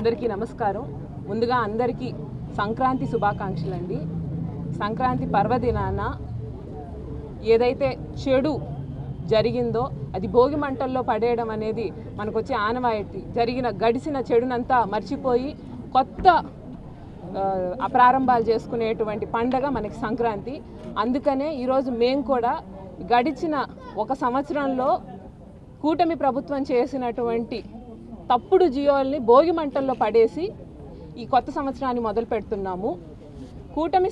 అందరికీ నమస్కారం. ముందుగా అందరికీ సంక్రాంతి శుభాకాంక్షలు అండి. సంక్రాంతి పర్వదినాన ఏదైతే చెడు జరిగిందో అది భోగి మంటల్లో పడేయడం అనేది మనకు వచ్చే ఆనవాయితీ. గడిచిన చెడునంతా మర్చిపోయి కొత్త ప్రారంభాలు చేసుకునేటువంటి పండగ మనకి సంక్రాంతి. అందుకనే ఈరోజు మేము కూడా గడిచిన ఒక సంవత్సరంలో కూటమి ప్రభుత్వం చేసినటువంటి తప్పుడు జియోల్ని భోగి మంటల్లో పడేసి ఈ కొత్త సంవత్సరాన్ని మొదలు పెడుతున్నాము. కూటమి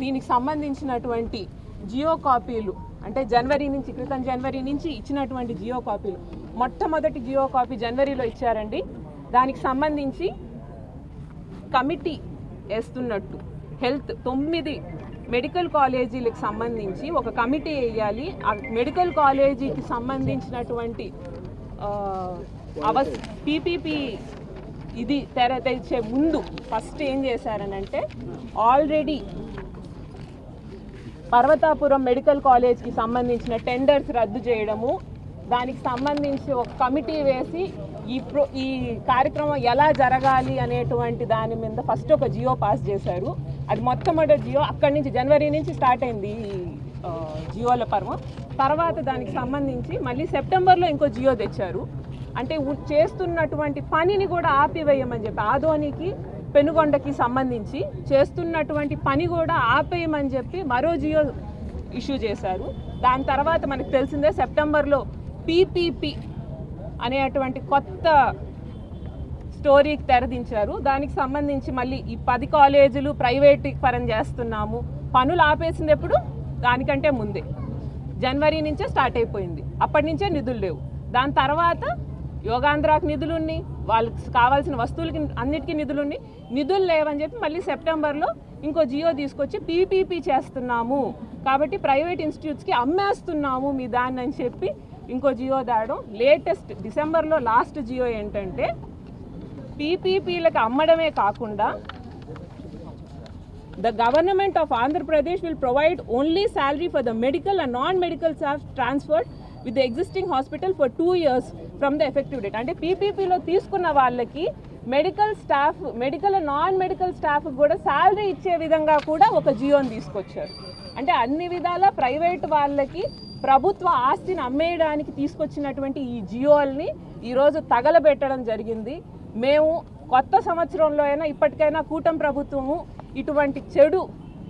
దీనికి సంబంధించినటువంటి జియో కాపీలు అంటే క్రితం జనవరి నుంచి ఇచ్చినటువంటి జియో కాపీలు, మొట్టమొదటి జియో కాపీ జనవరిలో ఇచ్చారండి. దానికి సంబంధించి కమిటీ వేస్తున్నట్టు హెల్త్ 9 మెడికల్ కాలేజీలకు సంబంధించి ఒక కమిటీ వేయాలి. ఆ మెడికల్ కాలేజీకి సంబంధించినటువంటి పీపీపీ ఇది తెచ్చే ముందు ఫస్ట్ ఏం చేశారనంటే ఆల్రెడీ పర్వతాపురం మెడికల్ కాలేజ్కి సంబంధించిన టెండర్స్ రద్దు చేయడము, దానికి సంబంధించి ఒక కమిటీ వేసి ఈ కార్యక్రమం ఎలా జరగాలి అనేటువంటి దాని మీద ఫస్ట్ ఒక జియో పాస్ చేశారు. అది మొట్టమొదటి జియో. అక్కడి నుంచి జనవరి నుంచి స్టార్ట్ అయింది ఈ జియోల పర్వం. తర్వాత దానికి సంబంధించి మళ్ళీ సెప్టెంబర్లో ఇంకో జియో తెచ్చారు. అంటే చేస్తున్నటువంటి పనిని కూడా ఆపివేయమని చెప్పి ఆదోనికి పెనుగొండకి సంబంధించి చేస్తున్నటువంటి పని కూడా ఆపేయమని చెప్పి మరో జియో ఇష్యూ చేశారు. దాని తర్వాత మనకు తెలిసిందే సెప్టెంబర్లో పీపీపీ అనేటువంటి కొత్త స్టోరీకి తెరదించారు. దానికి సంబంధించి మళ్ళీ ఈ 10 కాలేజీలు ప్రైవేట్ పరం చేస్తున్నాము. పనులు ఆపేసింది ఎప్పుడు? దానికంటే ముందే జనవరి నుంచే స్టార్ట్ అయిపోయింది. అప్పటి నుంచే నిధులు లేవు. దాని తర్వాత యోగాంధ్రాకి నిధులున్నాయి, వాళ్ళకి కావాల్సిన వస్తువులకి అన్నిటికీ నిధులు లేవని చెప్పి మళ్ళీ సెప్టెంబర్లో ఇంకో జియో తీసుకొచ్చి పీపీపీ చేస్తున్నాము కాబట్టి ప్రైవేట్ ఇన్స్టిట్యూట్స్కి అమ్మేస్తున్నాము మీ దాన్ని అని చెప్పి ఇంకో జియో దాడడం. లేటెస్ట్ డిసెంబర్లో లాస్ట్ జియో ఏంటంటే పీపీపీలకు అమ్మడమే కాకుండా the government of Andhra Pradesh will provide only salary for the medical and non-medical staff transferred with the existing hospital for 2 years from the effective date. అంటే పీపీపీలో తీసుకున్న వాళ్ళకి medical and non medical staff కూడా salary ఇచ్చే విధంగా కూడా ఒక Gionee తీసుకొచ్చారు. అంటే అన్ని విధాల ప్రైవేట్ వాళ్ళకి ప్రభుత్వ ఆస్తిని అమ్మేయడానికి తీసుకొచ్చినటువంటి ఈ జియోల్ని ఈరోజు తగలబెట్టడం జరిగింది. మేము కొత్త సంవత్సరంలో అయినా ఇప్పటికైనా కూటమి ప్రభుత్వము ఇటువంటి చెడు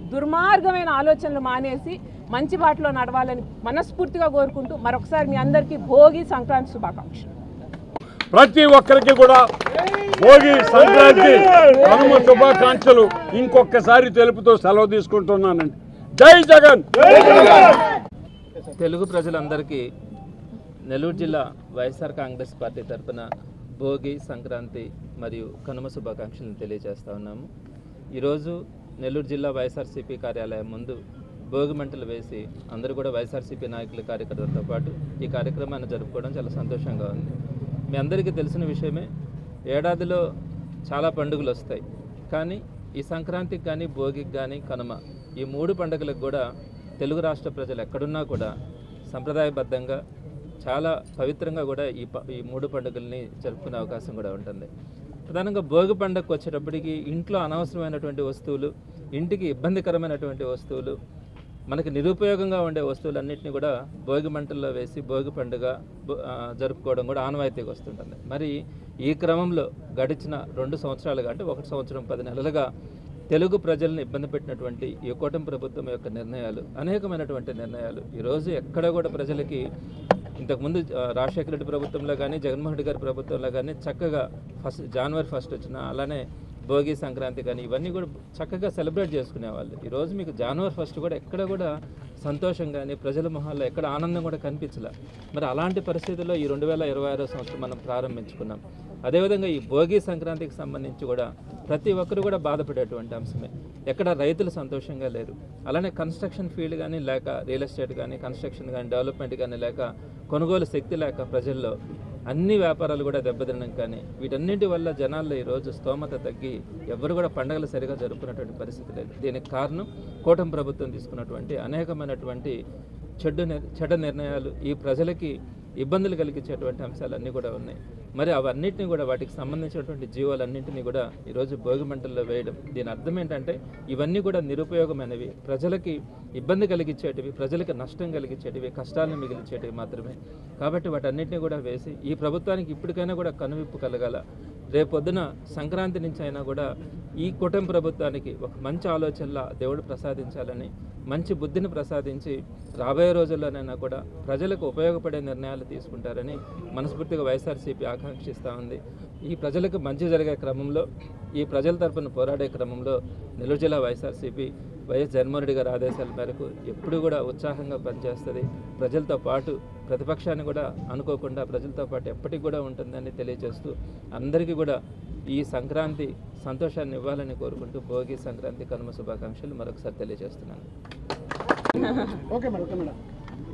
దుర్మార్గమైన ఆలోచనలు మానేసి మంచి బాటలో నడవాలని మనస్ఫూర్తిగా కోరుకుంటూ మరొకసారి మీ అందరికీ భోగి సంక్రాంతి శుభాకాంక్షలు. ప్రతి ఒక్కరికి కూడా భోగి సంక్రాంతి కనుమ శుభాకాంక్షలు ఇంకొకసారి తెలుపుతూ సెలవు తీసుకుంటున్నానండి. జై జగన్. తెలుగు ప్రజలందరికీ నెల్లూరు జిల్లా వైఎస్ఆర్ కాంగ్రెస్ పార్టీ తరఫున భోగి సంక్రాంతి మరియు కనుమ శుభాకాంక్షలను తెలియజేస్తూ ఉన్నాము. ఈరోజు నెల్లూరు జిల్లా వైఎస్ఆర్సీపీ కార్యాలయం ముందు భోగి మంటలు వేసి అందరూ కూడా వైఎస్ఆర్సీపీ నాయకుల కార్యకర్తలతో పాటు ఈ కార్యక్రమాన్ని జరుపుకోవడం చాలా సంతోషంగా ఉంది. మీ అందరికీ తెలిసిన విషయమే, ఏడాదిలో చాలా పండుగలు వస్తాయి. కానీ ఈ సంక్రాంతికి కానీ భోగికి కానీ కనుమ ఈ 3 పండుగలకు కూడా తెలుగు రాష్ట్ర ప్రజలు ఎక్కడున్నా కూడా సంప్రదాయబద్ధంగా చాలా పవిత్రంగా కూడా ఈ 3 పండుగల్ని జరుపుకునే అవకాశం కూడా ఉంటుంది. ప్రధానంగా భోగి పండుగకు వచ్చేటప్పటికి ఇంట్లో అనవసరమైనటువంటి వస్తువులు, ఇంటికి ఇబ్బందికరమైనటువంటి వస్తువులు, మనకి నిరుపయోగంగా ఉండే వస్తువులన్నింటినీ కూడా భోగి మంటల్లో వేసి భోగి పండుగ జరుపుకోవడం కూడా ఆనవాయితీగా వస్తుంటుంది. మరి ఈ క్రమంలో గడిచిన 2 సంవత్సరాలుగా అంటే 1 సంవత్సరం 10 నెలలుగా తెలుగు ప్రజలను ఇబ్బంది పెట్టినటువంటి ఈ కూటమి ప్రభుత్వం యొక్క నిర్ణయాలు, అనేకమైనటువంటి నిర్ణయాలు ఈరోజు ఎక్కడ కూడా ప్రజలకి ఇంతకుముందు రాజశేఖర రెడ్డి ప్రభుత్వంలో కానీ జగన్మోహన్ రెడ్డి గారి ప్రభుత్వంలో కానీ చక్కగా జనవరి 1 వచ్చిన అలానే భోగి సంక్రాంతి కానీ ఇవన్నీ కూడా చక్కగా సెలబ్రేట్ చేసుకునేవాళ్ళు. ఈరోజు మీకు జనవరి 1 కూడా ఎక్కడ కూడా సంతోషం కానీ ప్రజల మొహాల్లో ఎక్కడ ఆనందం కూడా కనిపించలే. మరి అలాంటి పరిస్థితుల్లో ఈ 2026 సంవత్సరం మనం ప్రారంభించుకున్నాం. అదేవిధంగా ఈ భోగి సంక్రాంతికి సంబంధించి కూడా ప్రతి ఒక్కరు కూడా బాధపడేటువంటి అంశమే. ఎక్కడ రైతులు సంతోషంగా లేరు, అలానే కన్స్ట్రక్షన్ ఫీల్డ్ కానీ లేక రియల్ ఎస్టేట్ కానీ కన్స్ట్రక్షన్ కానీ డెవలప్మెంట్ కానీ లేక కొనుగోలు శక్తి లేక ప్రజల్లో అన్ని వ్యాపారాలు కూడా దెబ్బతినడం కానీ వీటన్నింటి వల్ల జనాల్లో ఈరోజు స్తోమత తగ్గి ఎవరు కూడా పండుగలు సరిగా జరుపుకున్నటువంటి పరిస్థితి లేదు. దీనికి కారణం కూటమి ప్రభుత్వం తీసుకున్నటువంటి అనేకమైనటువంటి చెడ్డ నిర్ణయాలు, ఈ ప్రజలకి ఇబ్బందులు కలిగించేటువంటి అంశాలన్నీ కూడా ఉన్నాయి. మరి అవన్నిటిని కూడా వాటికి సంబంధించినటువంటి జీవాలన్నింటినీ కూడా ఈరోజు భోగి మంటల్లో వేయడం, దీని అర్థం ఏంటంటే ఇవన్నీ కూడా నిరుపయోగమైనవి, ప్రజలకి ఇబ్బంది కలిగించేటివి, ప్రజలకు నష్టం కలిగించేటివి, కష్టాలను మిగిలించేటివి మాత్రమే. కాబట్టి వాటన్నిటిని కూడా వేసి ఈ ప్రభుత్వానికి ఇప్పటికైనా కూడా కనువిప్పు కలగాల. రేపొద్దున సంక్రాంతి నుంచి అయినా కూడా ఈ కూటమి ప్రభుత్వానికి ఒక మంచి ఆలోచనలా దేవుడు ప్రసాదించాలని, మంచి బుద్ధిని ప్రసాదించి రాబోయే రోజుల్లోనైనా కూడా ప్రజలకు ఉపయోగపడే నిర్ణయాలు తీసుకుంటారని మనస్ఫూర్తిగా వైఎస్ఆర్సీపీ ఆకాంక్షిస్తూ ఉంది. ఈ ప్రజలకు మంచి జరిగే క్రమంలో, ఈ ప్రజల తరపున పోరాడే క్రమంలో నెల్లూరు జిల్లా వైఎస్ఆర్సీపీ వైఎస్ జగన్మోహన్ రెడ్డి గారి ఆదేశాల మేరకు ఎప్పుడు కూడా ఉత్సాహంగా పనిచేస్తుంది. ప్రజలతో పాటు ప్రతిపక్షాన్ని కూడా అనుకోకుండా ప్రజలతో పాటు ఎప్పటికి కూడా ఉంటుందని తెలియజేస్తూ అందరికీ కూడా ఈ సంక్రాంతి సంతోషాన్ని ఇవ్వాలని కోరుకుంటూ భోగి, సంక్రాంతి, కనుమ శుభాకాంక్షలు మరొకసారి తెలియజేస్తున్నాను. Okay madam.